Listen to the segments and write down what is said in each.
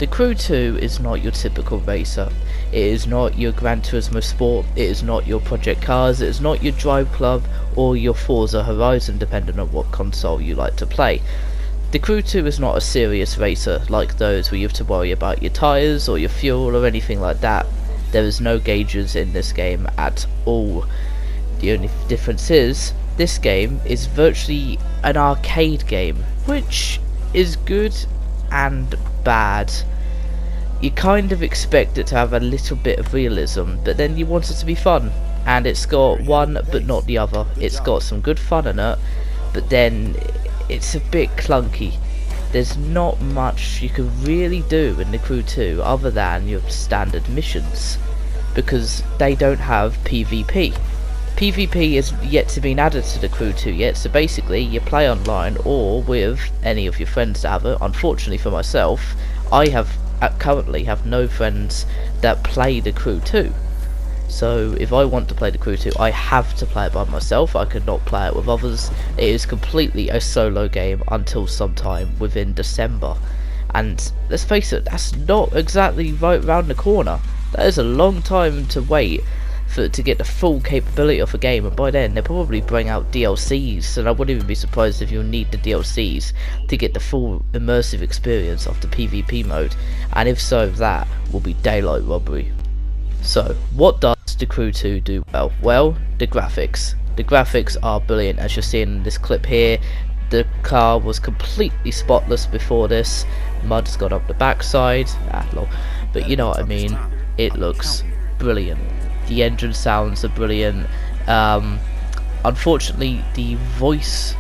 The Crew 2 is not your typical racer. It is not your Gran Turismo Sport, it is not your Project Cars, it is not your Drive Club or your Forza Horizon, depending on what console you like to play. The Crew 2 is not a serious racer like those where you have to worry about your tyres or your fuel or anything like that. There is no gauges in this game at all. The only difference is, this game is virtually an arcade game, which is good and bad. You kind of expect it to have a little bit of realism, but then you want it to be fun, and it's got one but not the other. It's got some good fun in it, but then it's a bit clunky. There's not much you can really do in the Crew 2 other than your standard missions, because they don't have PvP. PvP is yet to be added to the Crew 2 yet, so basically you play online or with any of your friends that have it. Unfortunately for myself, I currently have no friends that play the Crew 2. So if I want to play the Crew 2, I have to play it by myself. I could not play it with others. It is completely a solo game until sometime within December. And let's face it, that's not exactly right round the corner. That is a long time to wait to get the full capability of a game, and by then they'll probably bring out DLCs, and I wouldn't even be surprised if you'll need the DLCs to get the full immersive experience of the PvP mode, and if so, that will be daylight robbery. So, what does the Crew 2 do well? Well, the graphics. The graphics are brilliant, as you're seeing in this clip here. The car was completely spotless before this. Mud's got up the backside, but you know what I mean. It looks brilliant. The engine sounds are brilliant. Unfortunately, the voice,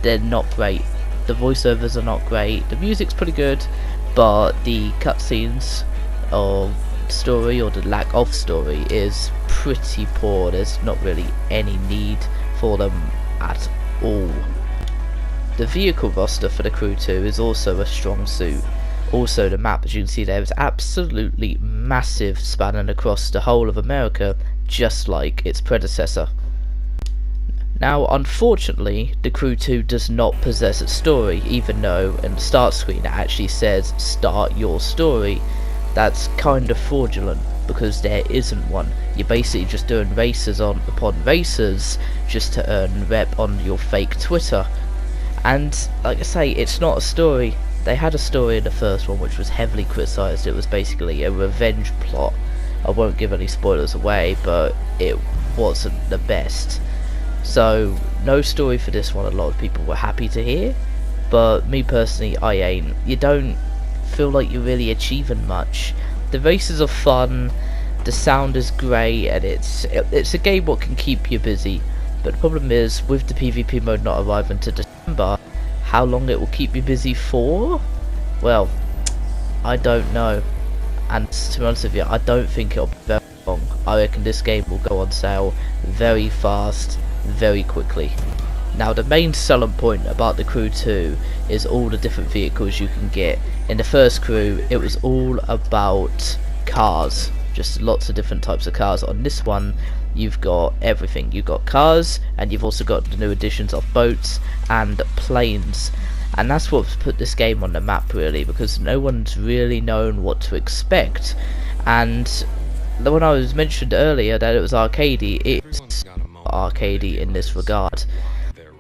they're not great. The voiceovers are not great. The music's pretty good, but the cutscenes or story, or the lack of story, is pretty poor. There's not really any need for them at all. The vehicle roster for the Crew 2 is also a strong suit. Also, the map, as you can see there, is absolutely massive, spanning across the whole of America, just like its predecessor. Now, unfortunately, the Crew 2 does not possess a story, even though in the start screen it actually says, "Start your story." That's kind of fraudulent, because there isn't one. You're basically just doing races upon races, just to earn rep on your fake Twitter. And, like I say, it's not a story. They had a story in the first one which was heavily criticised. It was basically a revenge plot. I won't give any spoilers away, but it wasn't the best. So, no story for this one. A lot of people were happy to hear, but me personally, I ain't. You don't feel like you're really achieving much. The races are fun, the sound is great, and it's a game what can keep you busy. But the problem is, with the PvP mode not arriving to December, how long it will keep you busy for? Well, I don't know. And to be honest with you, I don't think it'll be very long. I reckon this game will go on sale very fast, very quickly. Now, the main selling point about the Crew 2 is all the different vehicles you can get. In the first Crew, it was all about cars, just lots of different types of cars. On this one, you've got everything. You've got cars, and you've also got the new additions of boats and planes. And that's what's put this game on the map, really, because no one's really known what to expect. And when I was mentioned earlier that it was arcadey, it's arcadey in this regard.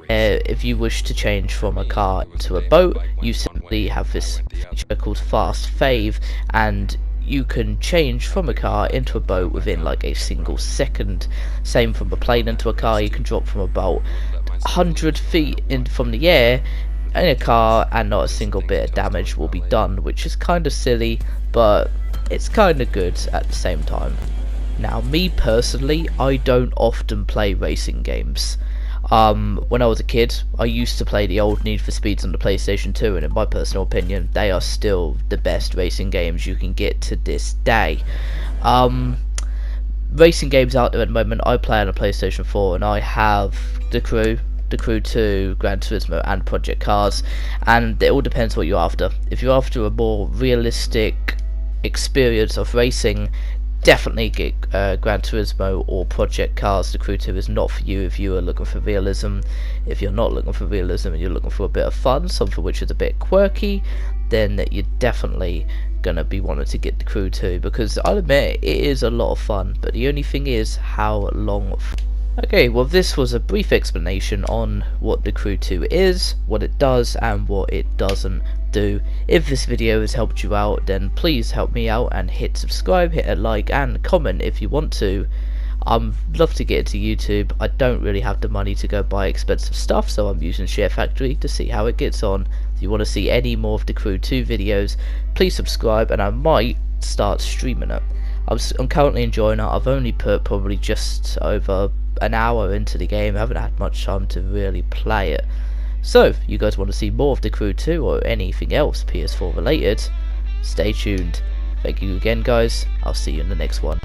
If you wish to change from a car to a boat, you simply have this feature called Fast Fave, and you can change from a car into a boat within like a single second. Same from a plane into a car. You can drop from about 100 feet from the air in a car and not a single bit of damage will be done, which is kind of silly, but it's kind of good at the same time. Now, me personally, I don't often play racing games. When I was a kid, I used to play the old Need for Speeds on the PlayStation 2, and in my personal opinion, they are still the best racing games you can get to this day. Racing games out there at the moment, I play on a PlayStation 4, and I have the Crew 2, Gran Turismo, and Project Cars, and it all depends what you're after. If you're after a more realistic experience of racing, definitely get Gran Turismo or Project Cars. The Crew 2 is not for you if you are looking for realism. If you're not looking for realism and you're looking for a bit of fun, something which is a bit quirky, then you definitely gonna be wanting to get The Crew 2, because I'll admit it is a lot of fun, but the only thing is how long. Okay, well this was a brief explanation on what The Crew 2 is, what it does and what it doesn't do. If this video has helped you out, then please help me out and hit subscribe, hit a like and comment if you want to. I'd love to get into YouTube. I don't really have the money to go buy expensive stuff, so I'm using SHAREfactory to see how it gets on. If you want to see any more of The Crew 2 videos, please subscribe and I might start streaming it. I'm currently enjoying it. I've only put probably just over an hour into the game. I haven't had much time to really play it. So if you guys want to see more of The Crew 2 or anything else PS4 related, stay tuned. Thank you again guys. I'll see you in the next one.